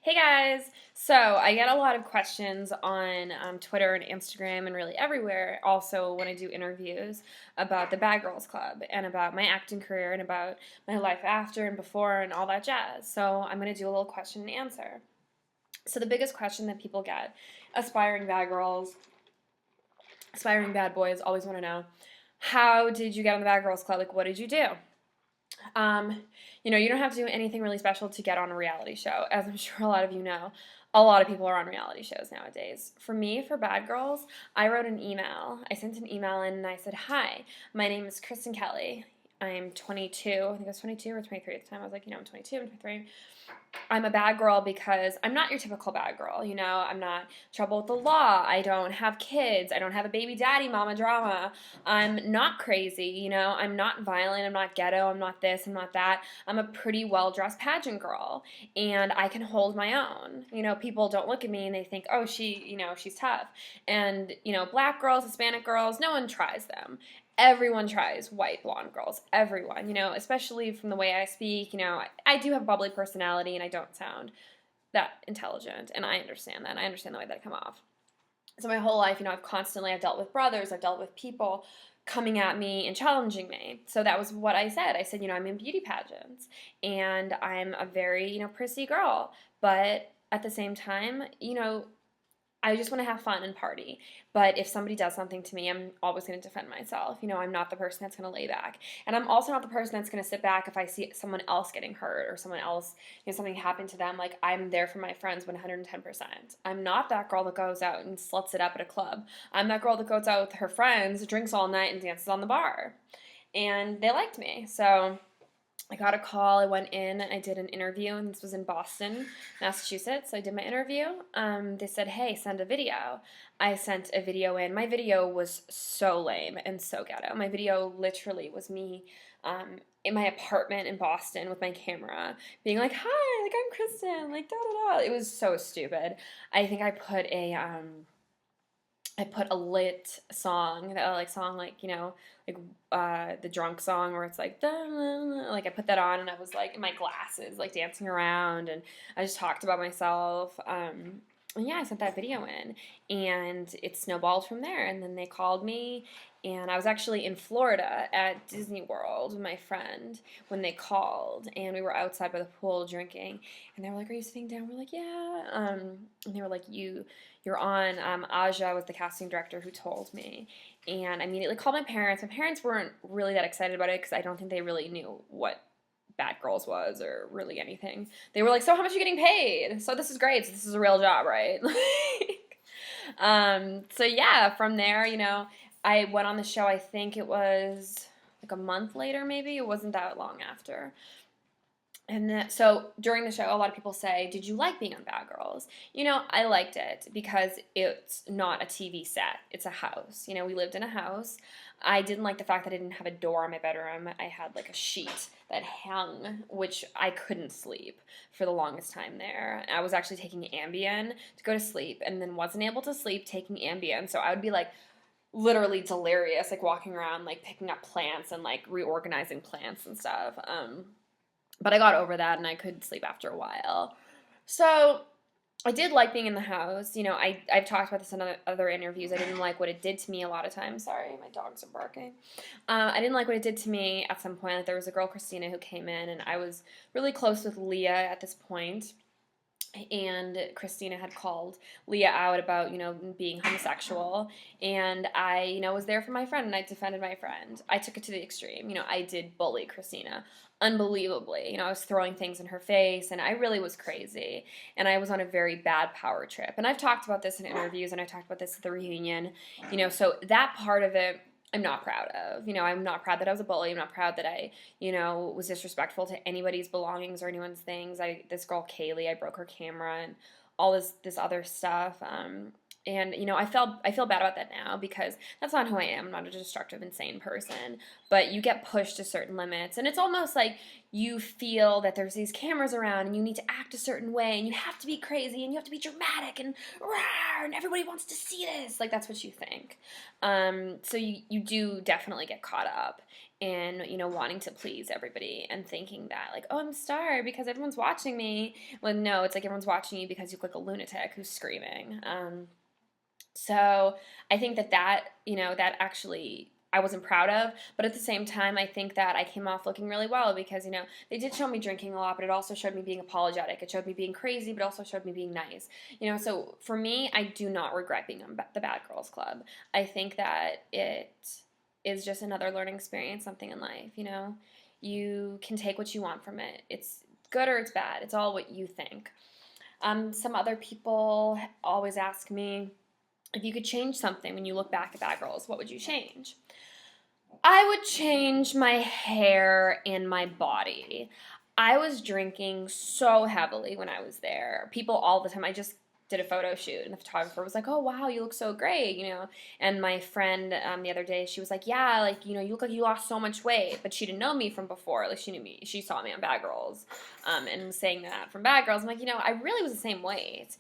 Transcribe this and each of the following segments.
Hey guys! So, I get a lot of questions on Twitter and Instagram and really everywhere, also when I do interviews, about the Bad Girls Club and about my acting career and about my life after and before and all that jazz. So, I'm going to do a little question and answer. So, the biggest question that people get, aspiring bad girls, aspiring bad boys, always want to know, how did you get on the Bad Girls Club? Like, what did you do? Um, you don't have to do anything really special to get on a reality show. As I'm sure a lot of you know, a lot of people are on reality shows nowadays. For me, for Bad Girls, I wrote an email. I sent an email in and I said, "Hi, my name is Kristen Kelly. I'm 22. I think I was 22 or 23 at the time. I was like, I'm 22, I'm 23. I'm a bad girl because I'm not your typical bad girl, I'm not in trouble with the law. I don't have kids. I don't have a baby daddy mama drama. I'm not crazy, I'm not violent. I'm not ghetto. I'm not this. I'm not that. I'm a pretty well-dressed pageant girl, and I can hold my own. People don't look at me and they think, oh, she's tough. And, black girls, Hispanic girls, no one tries them. Everyone tries white blonde girls. Everyone, especially from the way I speak. I do have a bubbly personality and I don't sound that intelligent, and I understand that. I understand the way that I come off. So my whole life, I've dealt with brothers, I've dealt with people coming at me and challenging me. So that was what I said. I said, I'm in beauty pageants and I'm a very, prissy girl, but at the same time, I just want to have fun and party. But if somebody does something to me, I'm always going to defend myself. I'm not the person that's going to lay back. And I'm also not the person that's going to sit back if I see someone else getting hurt or someone else, something happened to them. Like, I'm there for my friends 110%. I'm not that girl that goes out and sluts it up at a club. I'm that girl that goes out with her friends, drinks all night, and dances on the bar. And they liked me. So I got a call. I went in. I did an interview, and this was in Boston, Massachusetts. I did my interview. They said, "Hey, send a video." I sent a video in. My video was so lame and so ghetto. My video literally was me in my apartment in Boston with my camera, being like, "Hi, like I'm Kristen," like da da da. It was so stupid. I think I put a lit song, the drunk song where it's like, da, da, da, like I put that on and I was like in my glasses, like dancing around, and I just talked about myself. And yeah, I sent that video in and it snowballed from there. And then they called me, and I was actually in Florida at Disney World with my friend when they called, and we were outside by the pool drinking, and they were like, "Are you sitting down?" We're like, "Yeah." And they were like, "You're on." Aja was the casting director who told me, and I immediately called my parents. My parents weren't really that excited about it because I don't think they really knew what Bad Girls was or really anything. They were like, "So how much are you getting paid?" "So this is great. So this is a real job, right?" So yeah, from there, I went on the show. I think it was like a month later, maybe. It wasn't that long after. And so during the show, a lot of people say, "Did you like being on Bad Girls?" I liked it because it's not a TV set. It's a house. We lived in a house. I didn't like the fact that I didn't have a door in my bedroom. I had like a sheet that hung, which I couldn't sleep for the longest time there. I was actually taking Ambien to go to sleep and then wasn't able to sleep taking Ambien. So I would be like literally delirious, like walking around, like picking up plants and like reorganizing plants and stuff. But I got over that and I could sleep after a while. So I did like being in the house. I've talked about this in other interviews. I didn't like what it did to me a lot of times. Sorry, my dogs are barking. I didn't like what it did to me at some point. Like, there was a girl, Christina, who came in, and I was really close with Leah at this point. And Christina had called Leah out about, being homosexual. And I, was there for my friend, and I defended my friend. I took it to the extreme. I did bully Christina unbelievably. I was throwing things in her face, and I really was crazy. And I was on a very bad power trip. And I've talked about this in interviews, and I talked about this at the reunion. So that part of it, I'm not proud of. I'm not proud that I was a bully. I'm not proud that I, was disrespectful to anybody's belongings or anyone's things. This girl, Kaylee, I broke her camera and all this other stuff. And I feel bad about that now because that's not who I am. I'm not a destructive, insane person. But you get pushed to certain limits, and it's almost like you feel that there's these cameras around and you need to act a certain way and you have to be crazy and you have to be dramatic and rah, and everybody wants to see this. Like, that's what you think. So you do definitely get caught up in, wanting to please everybody and thinking that, like, oh, I'm a star because everyone's watching me. Well, no, it's like everyone's watching you because you look like a lunatic who's screaming. So I think that actually I wasn't proud of, but at the same time, I think that I came off looking really well because, they did show me drinking a lot, but it also showed me being apologetic. It showed me being crazy, but also showed me being nice. So for me, I do not regret being on the Bad Girls Club. I think that it is just another learning experience, something in life, You can take what you want from it. It's good or it's bad. It's all what you think. Some other people always ask me, if you could change something when you look back at Bad Girls, what would you change? I would change my hair and my body. I was drinking so heavily when I was there. People all the time, I just did a photo shoot and the photographer was like, oh wow, you look so great. And my friend the other day, she was like, yeah, like, you look like you lost so much weight, but she didn't know me from before. Like, she saw me on Bad Girls and was saying that from Bad Girls. I'm like, I really was the same weight.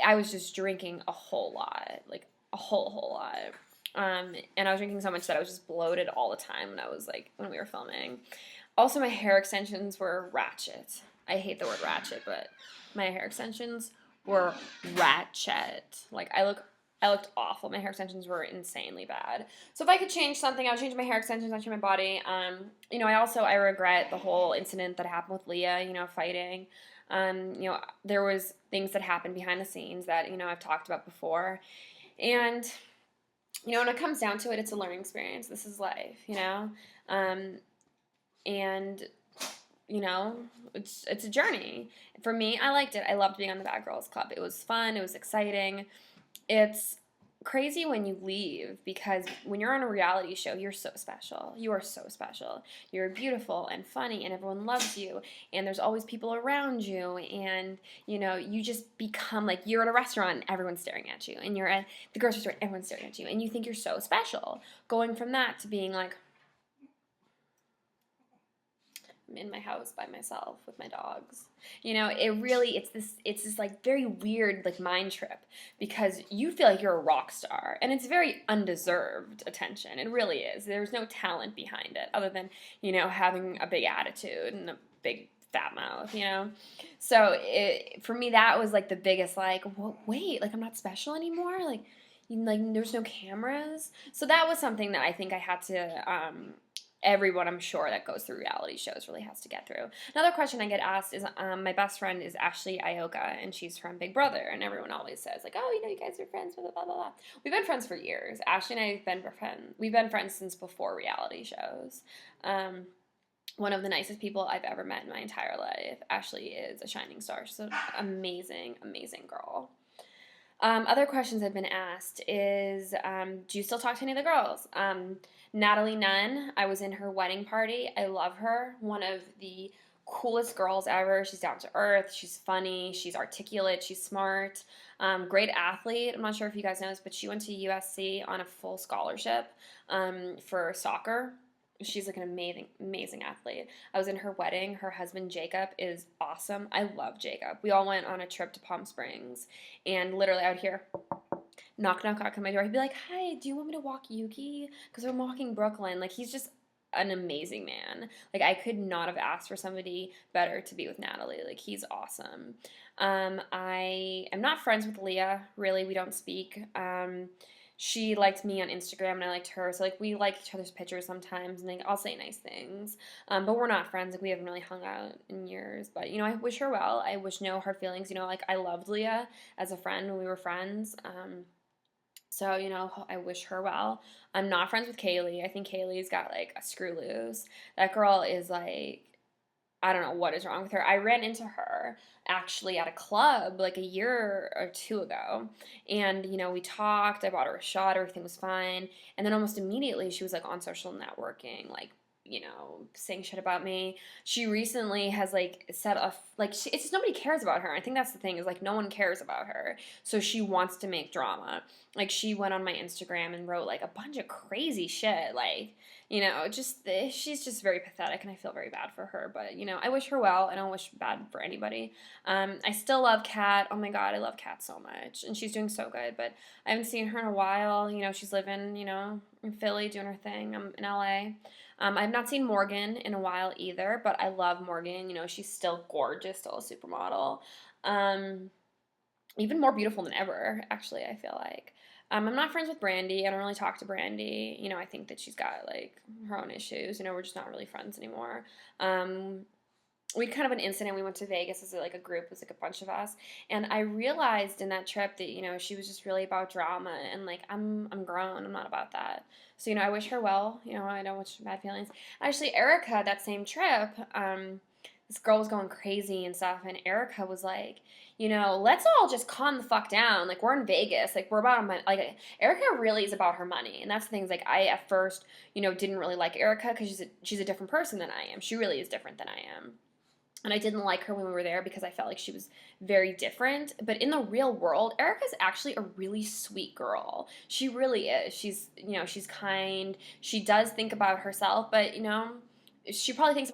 I was just drinking a whole lot, like a whole lot. And I was drinking so much that I was just bloated all the time when we were filming. Also, my hair extensions were ratchet. I hate the word ratchet, but my hair extensions were ratchet. Like, I looked awful. My hair extensions were insanely bad. So if I could change something, I would change my hair extensions, I'd change my body. I regret the whole incident that happened with Leah, fighting. There was things that happened behind the scenes that, I've talked about before. And when it comes down to it, it's a learning experience. This is life, and it's a journey. For me, I liked it. I loved being on the Bad Girls Club. It was fun. It was exciting. It's crazy when you leave because when you're on a reality show, you're so special. You are so special. You're beautiful and funny and everyone loves you and there's always people around you and, you just become like you're at a restaurant and everyone's staring at you and you're at the grocery store and everyone's staring at you and you think you're so special. Going from that to being like, in my house by myself with my dogs. It's this like very weird like mind trip because you feel like you're a rock star and it's very undeserved attention. It really is. There's no talent behind it other than, having a big attitude and a big fat mouth, So for me that was like the biggest like, well, wait, like I'm not special anymore? Like there's no cameras. So that was something that I think I had to everyone I'm sure that goes through reality shows really has to get through. Another question I get asked is, my best friend is Ashley Ioka, and she's from Big Brother, and everyone always says, like, oh, you guys are friends, blah, blah, blah, blah. We've been friends for years. Ashley and I have been friends. We've been friends since before reality shows. One of the nicest people I've ever met in my entire life. Ashley is a shining star. She's an amazing, amazing girl. Other questions I've been asked is, do you still talk to any of the girls? Natalie Nunn, I was in her wedding party. I love her. One of the coolest girls ever. She's down to earth. She's funny. She's articulate. She's smart. Great athlete. I'm not sure if you guys know this, but she went to USC on a full scholarship for soccer. She's like an amazing, amazing athlete. I was in her wedding. Her husband, Jacob, is awesome. I love Jacob. We all went on a trip to Palm Springs, and literally I would hear knock, knock, knock on my door. He'd be like, hi, do you want me to walk Yuki? Because I'm walking Brooklyn. Like, he's just an amazing man. Like, I could not have asked for somebody better to be with Natalie. Like, he's awesome. I am not friends with Leah, really. We don't speak. She liked me on Instagram and I liked her. So, like, we like each other's pictures sometimes and, like, I'll say nice things. But we're not friends. Like, we haven't really hung out in years. But, I wish her well. I wish no hard feelings. Like, I loved Leah as a friend when we were friends. So, I wish her well. I'm not friends with Kaylee. I think Kaylee's got, like, a screw loose. That girl is, like, I don't know what is wrong with her. I ran into her actually at a club like a year or two ago. And, we talked. I bought her a shot. Everything was fine. And then almost immediately she was, like, on social networking, like, saying shit about me. She recently has like set a it's just nobody cares about her. I think that's the thing is like no one cares about her. So she wants to make drama. Like she went on my Instagram and wrote like a bunch of crazy shit like just she's just very pathetic and I feel very bad for her, but I wish her well. I don't wish bad for anybody. I still love Kat. Oh my god, I love Kat so much and she's doing so good, but I haven't seen her in a while. She's living, in Philly doing her thing. I'm in LA. I've not seen Morgan in a while either, but I love Morgan. She's still gorgeous, still a supermodel. Um, Even more beautiful than ever, actually, I feel like. I'm not friends with Brandy. I don't really talk to Brandy. I think that she's got like her own issues. We're just not really friends anymore. Um, we had kind of an incident. We went to Vegas as like a group. It was like a bunch of us, and I realized in that trip that she was just really about drama, and like I'm grown. I'm not about that. So I wish her well. I don't wish bad feelings. Actually, Erica, that same trip, this girl was going crazy and stuff, and Erica was like, let's all just calm the fuck down. Like we're in Vegas. Like we're about money. Like Erica really is about her money, and that's the thing. Is like I at first, didn't really like Erica because she's a different person than I am. She really is different than I am. And I didn't like her when we were there because I felt like she was very different. But in the real world, Erica's actually a really sweet girl. She really is. She's kind. She does think about herself, but she probably thinks